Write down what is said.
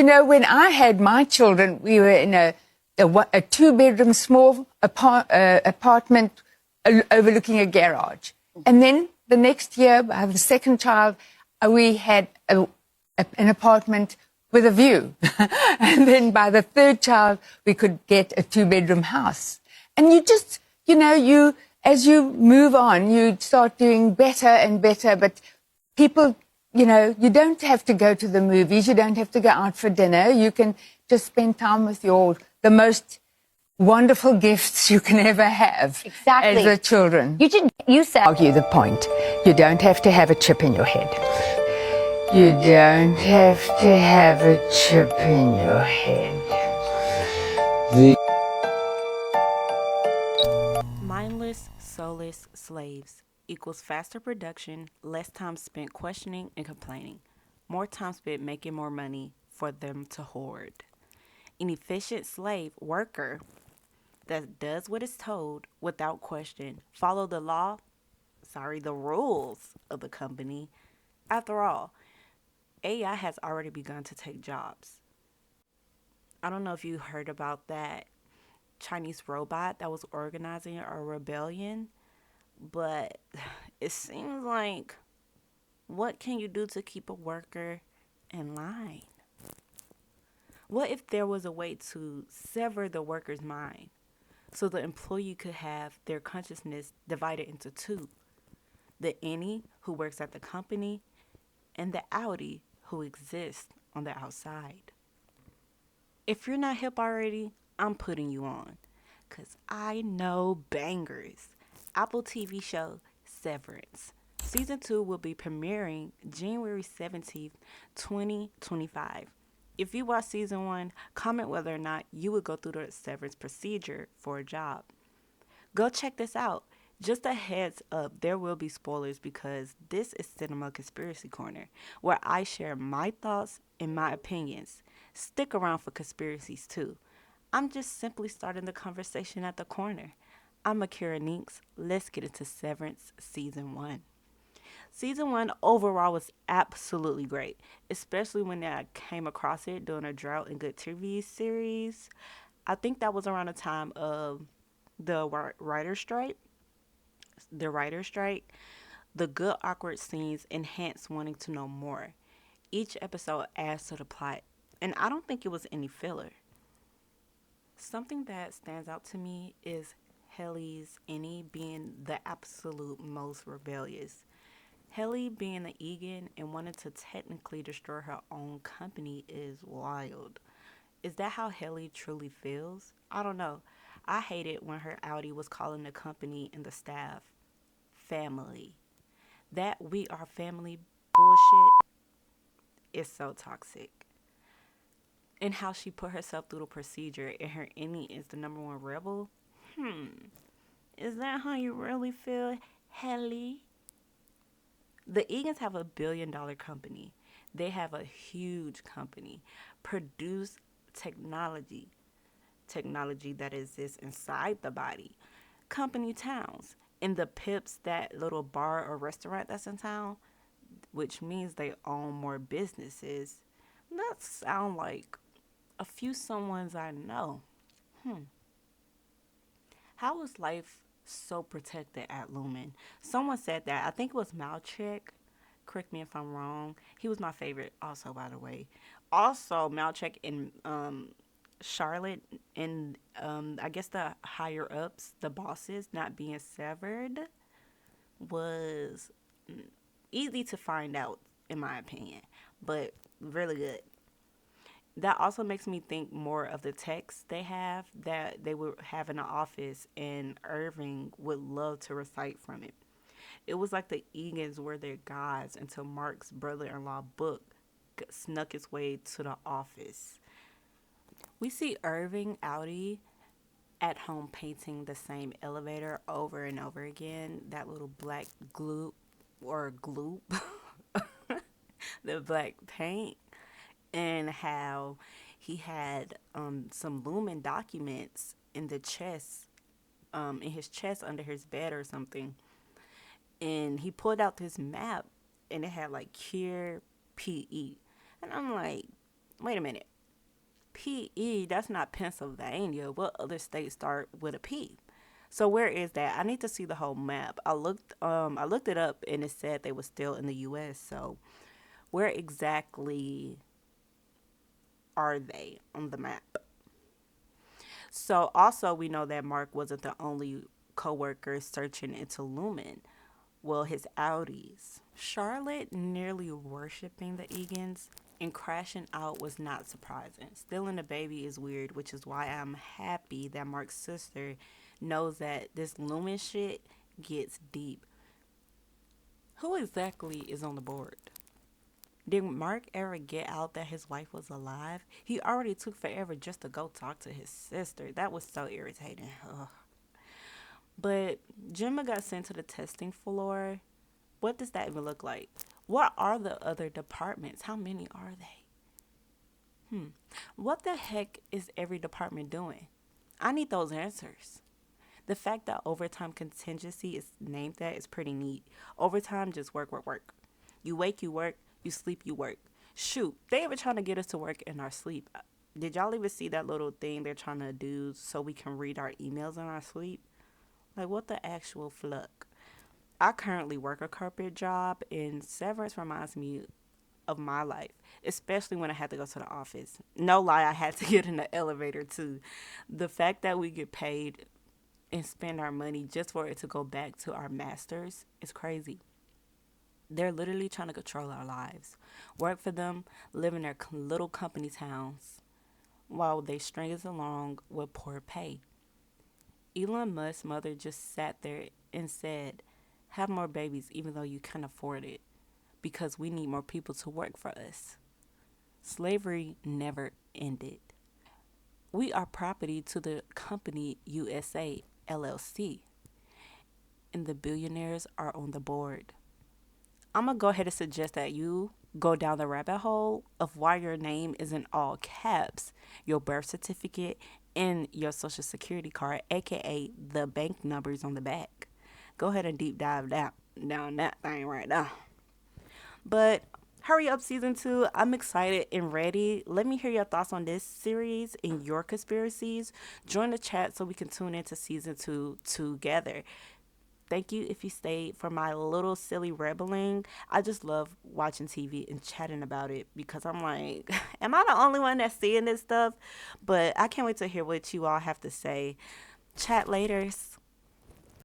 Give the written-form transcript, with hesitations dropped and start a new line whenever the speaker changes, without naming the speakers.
When I had my children, we were in a two-bedroom small apartment overlooking a garage. And then the next year, I have the second child, we had an apartment with a view. And then by the third child, we could get a two-bedroom house. And you just, as you move on, you start doing better and better. But people, you don't have to go to the movies. You don't have to go out for dinner. You can just spend time with the most wonderful gifts you can ever have.
Exactly.
As a children.
You said.
Argue the point. You don't have to have a chip in your head. You don't have to have a chip in your head.
Mindless, soulless slaves equals faster production, less time spent questioning and complaining, more time spent making more money for them to hoard. An efficient slave worker that does what is told without question, follow the rules of the company. After all, AI has already begun to take jobs. I don't know if you heard about that Chinese robot that was organizing a rebellion, but it seems like, what can you do to keep a worker in line? What if there was a way to sever the worker's mind so the employee could have their consciousness divided into two? The innie who works at the company and the outie who exists on the outside. If you're not hip already, I'm putting you on, because I know bangers. Apple TV show Severance. Season 2 will be premiering January 17th, 2025. If you watch Season 1, comment whether or not you would go through the severance procedure for a job. Go check this out. Just a heads up, there will be spoilers because this is Cinema Conspiracy Corner, where I share my thoughts and my opinions. Stick around for conspiracies too. I'm just simply starting the conversation at the corner. I'm Akira Ninks. Let's get into Severance Season 1. Season 1 overall was absolutely great, especially when I came across it during a drought in good TV series. I think that was around the time of the writer's strike. The good awkward scenes enhance wanting to know more. Each episode adds to the plot, and I don't think it was any filler. Something that stands out to me is Helly's innie being the absolute most rebellious. Helly being the Egan and wanting to technically destroy her own company is wild. Is that how Helly truly feels? I don't know. I hated when her outie was calling the company and the staff family. That we are family bullshit is so toxic. And how she put herself through the procedure and her innie is the number one rebel? Is that how you really feel, Helly? The Eagans have a $1 billion company. They have a huge company. Produce technology that exists inside the body. Company towns. And the Pips, that little bar or restaurant that's in town, which means they own more businesses. That sound like a few someones I know. How is life so protected at Lumen? Someone said that. I think it was Malchek. Correct me if I'm wrong. He was my favorite also, by the way. Also, Malchek and Charlotte and I guess the higher ups, the bosses, not being severed was easy to find out, in my opinion, but really good. That also makes me think more of the text they have that they would have in the office, and Irving would love to recite from it. It was like the Egans were their gods until Mark's brother-in-law book snuck its way to the office. We see Irving outie at home painting the same elevator over and over again. That little black gloop or gloop, the black paint, and how he had some Lumen documents in the chest, in his chest under his bed or something. And he pulled out this map and it had like Cure PE. And I'm like, wait a minute, PE, that's not Pennsylvania. What other states start with a P? So where is that? I need to see the whole map. I looked it up and it said they were still in the US. So where exactly are they on the map? So also we know that Mark wasn't the only coworker searching into Lumen. Well, his Audis. Charlotte nearly worshiping the Egan's and crashing out was not surprising. Stealing a baby is weird, which is why I'm happy that Mark's sister knows that this Lumen shit gets deep. Who exactly is on the board? Did Mark ever get out that his wife was alive? He already took forever just to go talk to his sister. That was so irritating. Ugh. But Gemma got sent to the testing floor. What does that even look like? What are the other departments? How many are they? What the heck is every department doing? I need those answers. The fact that overtime contingency is named that is pretty neat. Overtime, just work, work, work. You wake, you work. You sleep, you work. Shoot, they ever trying to get us to work in our sleep. Did y'all even see that little thing they're trying to do so we can read our emails in our sleep? Like, what the actual fluck? I currently work a corporate job, and Severance reminds me of my life, especially when I had to go to the office. No lie, I had to get in the elevator too. The fact that we get paid and spend our money just for it to go back to our masters is crazy. They're literally trying to control our lives. Work for them, live in their little company towns while they string us along with poor pay. Elon Musk's mother just sat there and said, have more babies even though you can't afford it because we need more people to work for us. Slavery never ended. We are property to the company USA LLC, and the billionaires are on the board. I'm going to go ahead and suggest that you go down the rabbit hole of why your name is in all caps, your birth certificate, and your social security card, aka the bank numbers on the back. Go ahead and deep dive down that thing right now. But hurry up, season 2. I'm excited and ready. Let me hear your thoughts on this series and your conspiracies. Join the chat so we can tune into season 2 together. Thank you if you stayed for my little silly rebelling. I just love watching TV and chatting about it because I'm like, am I the only one that's seeing this stuff? But I can't wait to hear what you all have to say. Chat later.